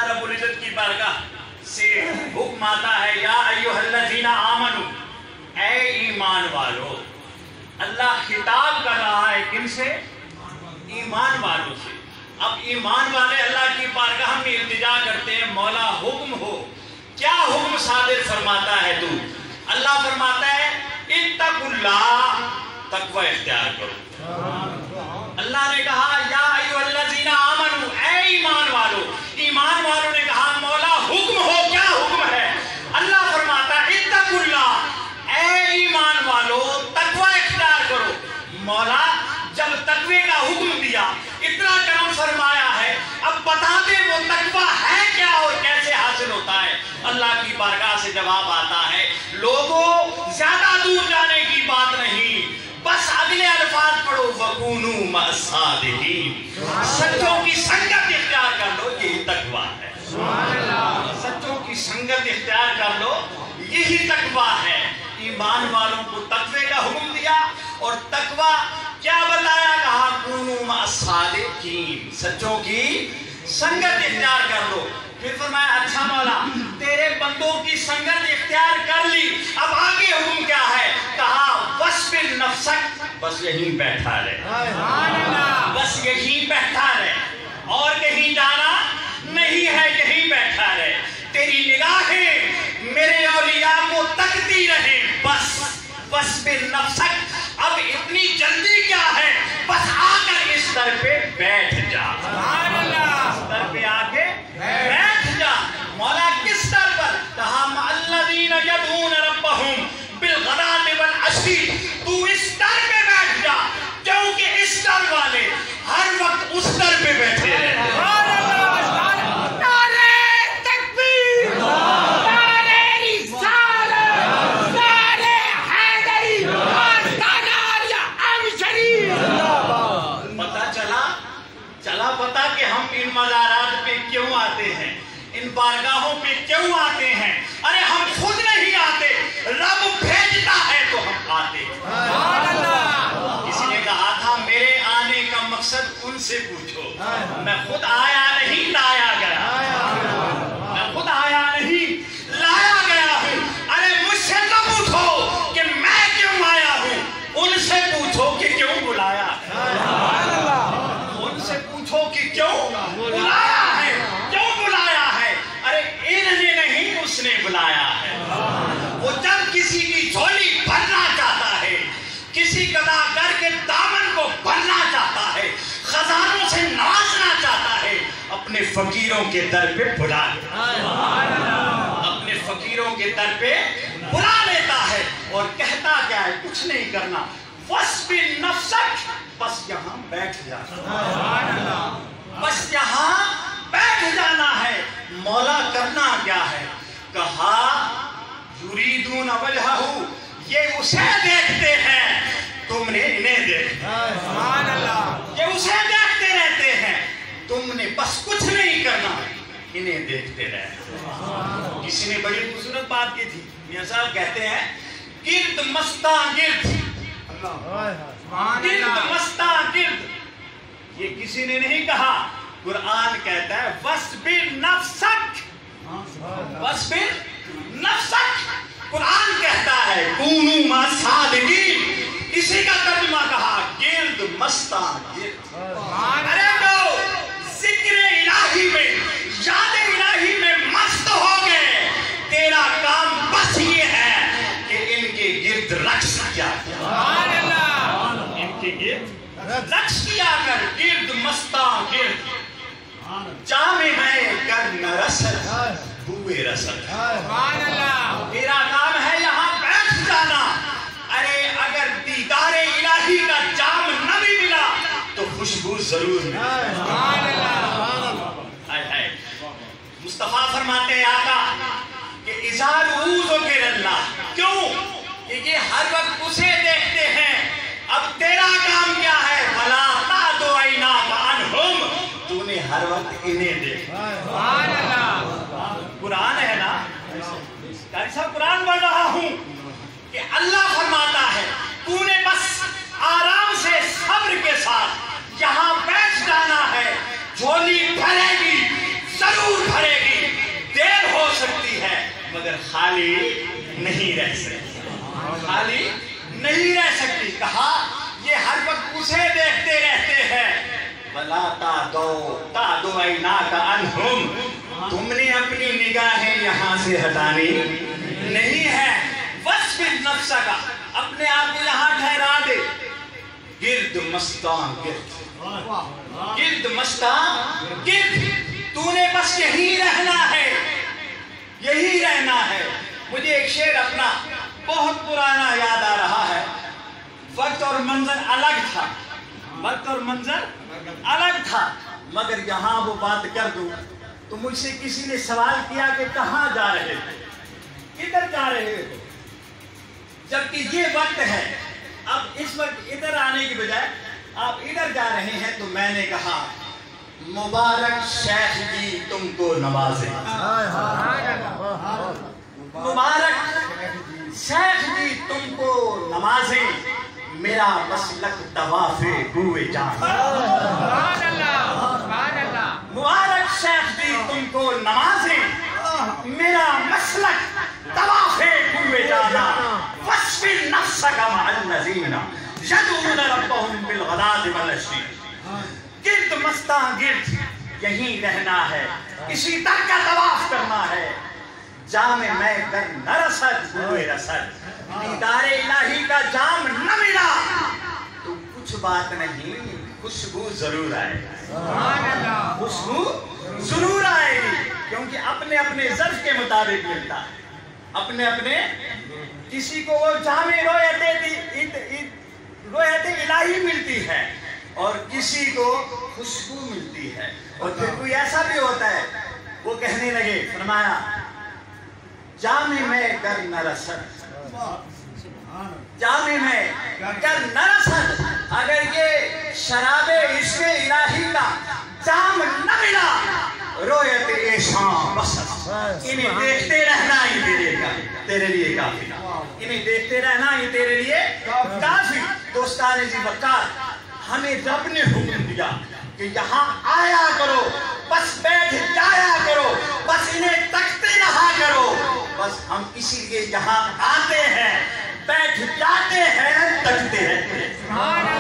रब्बुल इज्जत की बारगाह से हुक्म आता है, या अय्युहल्लज़ीना आमनू, ऐ ईमान वालों। अल्लाह खिताब कर रहा है किनसे? ईमान वालों से। अब ईमान वाले अल्लाह की बारगाह में इल्तिजा करते हैं, मौला हुक्म हो। क्या हुक्म सादिर फरमाता है तू? अल्लाह फरमाता है इत्तकुल्लाह, तकवा इख्तियार करो। अल्लाह ने कहा या अय्युहल्लज़ीना आमनू, ऐ ईमान वालों। ईमान वालों ने कहा मौला हुक्म हो, क्या हुक्म है? अल्लाह फरमाता है इत्तकुल्लाह, ऐ ईमान वालों तकवा इख्तियार करो। मौला जब तकवे का हुक्म दिया, इतना करम फरमाया है, अब बता दे वो तकवा है क्या और कैसे हासिल होता है। अल्लाह की बारगाह से जवाब आता है, लोगों ज्यादा दूर जाने की बात नहीं, बस अगले अल्फाज पढ़ो, वकूनू मस्सादिकीन, सच्चों की संगत इख्तियार कर लो, यही तकवा है। सच्चों की संगत इख्तियार कर लो, यही तकवा है। ईमान वालों को तकवे का हुक्म दिया और तकवा क्या बताया? कहा कूनू मस्सादिकीन, सच्चों की संगत इख्तियार कर लो। फिर फरमाया अच्छा मौला तेरे बंदों की संगत इख्तियार कर ली, अब आगे हुक्म क्या है? कहा वस्बिर नफ्सक, बस यहीं बैठा रहे, बस यहीं बैठा रहे, और कहीं जाना नहीं है, यहीं बैठा रहे। तेरी निगाहें मेरे औलिया को तकती रहे, बस वस्बिर नफ्सक। अब इतनी जल्दी क्या है? बस आकर इस दर पे बैठ जा, इस दर पे आके बैठ जा। मौला किस दर पर? कहा मअल्लज़ीना यदऊन रब्बहुम बिलगदाति वल अशी, तू इस दर पे बैठ जा, क्योंकि इस दर वाले हर वक्त उस दर पे बैठे रहते हैं। पता कि हम इन मज़ारात पे क्यों आते हैं, इन बारगाहों पे क्यों आते हैं? अरे हम खुद नहीं आते, रब भेजता है तो हम आते। किसी ने कहा था मेरे आने का मकसद उनसे पूछो, मैं खुद आया नहीं लाया गया, मैं खुद आया नहीं लाया गया हूँ। अरे मुझसे न पूछो कि मैं क्यों आया हूँ, उनसे पूछो कि क्यों बुलाया, पूछो कि क्यों बुलाया है, क्यों बुलाया है। अरे इन्हें नहीं उसने बुलाया है। वो जब किसी की झोली भरना चाहता है, किसी कदागर के दामन को भरना चाहता है, खजानों से नवाजना चाहता है, अपने फकीरों के दर पे बुला लेता है, अपने फकीरों के दर पे बुला लेता है और कहता क्या है? कुछ नहीं करना, वस्बिर नफ्सक, बस यहाँ बैठ जाना, बस यहाँ बैठ जाना है। मौला करना क्या है? कहा युरीदून वजहहू, ये उसे देखते हैं, तुमने इन्हें देखा, ये उसे देखते रहते हैं, तुमने बस कुछ नहीं करना, इन्हें देखते रहे। किसी ने बड़ी खूबसूरत बात की थी, मियां साहब कहते हैं गिर्द मस्ता गिर्द, गिर्द मस्ता गिर्द, ये किसी ने नहीं कहा, कुरान कहता है वस्बिर नफ्सक, वस्बिर नफ्सक। कुरान कहता है कूनू मस्सादिकीन, इसी का तर्जुमा कहा गिर्द मस्ता गिर्द। अरे तो जिक्र इलाही में, याद इलाही में मस्त हो गए, तेरा काम बस ये है कि इनके गिर्द रक्स किया, इनके गिर्द रक्स किया कर, गिर्द मस्ता गिर्द, जामे में कर न रसल बुए रसल। तेरा काम है यहाँ बैठ जाना। अरे अगर दीदारे इलाही का जाम न भी मिला तो खुशबू जरूर मिले। मुस्तफा फरमाते हैं आका कि इज़ार ऊज़ो के अल्लाह, क्यों? कि ये हर वक्त उसे देखते हैं। अब तेरा काम क्या है? भला तादो आईना बानहुम, तूने हर वक्त इन्हें देखा। कुरान है ना, कैसा कुरान पढ़ रहा हूँ कि अल्लाह फरमाता है तूने बस आराम से सब्र के साथ यहाँ बैठ जाना है, झोली भरेगी, जरूर भरेगी। خالی نہیں رہ سکتی، خالی نہیں رہ سکتی۔ کہا یہ ہر وقت اسے دیکھتے رہتے ہیں۔ وَلَا تَعْدُ عَيْنَاكَ عَنْهُمْ، تم نے اپنی نگاہیں یہاں سے ہٹانی نہیں ہے۔ وَاصْبِرْ نَفْسَكَ، اپنے آپ کو یہاں ٹھہرا دے۔ گرد مستان گرد، گرد مستان گرد، تو نے بس یہی رہنا ہے، یہی رہنا ہے۔ مجھے ایک شعر اپنا بہت پرانا یاد آ رہا ہے۔ وقت اور منظر الگ تھا، وقت اور منظر الگ تھا، مگر یہاں وہ بات کر دوں تو مجھ سے کسی نے سوال کیا کہ کہاں جا رہے تھے، کدھر جا رہے ہو، جبکہ یہ وقت ہے۔ اب اس وقت ادھر آنے کی بجائے آپ ادھر جا رہے ہیں، تو میں نے کہا مبارک شیخ جی تم کو نوازے، مبارک شیخ جی تم کو نوازے، میرا مسلک طواف کوئے جان۔ مبارک شیخ جی تم کو نوازے، میرا مسلک طواف کوئے جانا۔ وَاصْبِرْ نَفْسَكَ مَعَ الَّذِينَ يَدْعُونَ رَبَّهُمْ بِالْغَدَاةِ وَالْعَشِيِّ، گرد مستان گرد یہیں رہنا ہے، اسی در کا طواف کرنا ہے۔ جام میں گر نہ رسد ہوئے رسد، دیدار الہی کا جام نہ ملا تو کچھ بات نہیں، خوشبو ضرور آئے گی، خوشبو ضرور آئے گی، کیونکہ اپنے اپنے ظرف کے مطابق ملتا ہے، اپنے اپنے۔ کسی کو وہ جام رویت الہی ملتی ہے اور کسی کو خوشبو ملتی ہے۔ اور پھر کوئی ایسا بھی ہوتا ہے وہ کہنے لگے، فرمایا جام میں گر نہ رسد، جام میں گر نہ رسد، اگر یہ شراب عشق الہی کا جام نہ ملا، رویت ایشاں بسد، انہیں دیکھتے رہنا ہی تیرے لیے کافی، انہیں دیکھتے رہنا ہی تیرے لیے کافی۔ دوستان جی وقار، ہمیں رب نے حکم دیا کہ یہاں آیا کرو، بس بیٹھ جایا کرو، بس انہیں تکتے رہا کرو۔ بس ہم اسی لیے یہاں آتے ہیں، بیٹھ جاتے ہیں، تکتے رہتے ہیں۔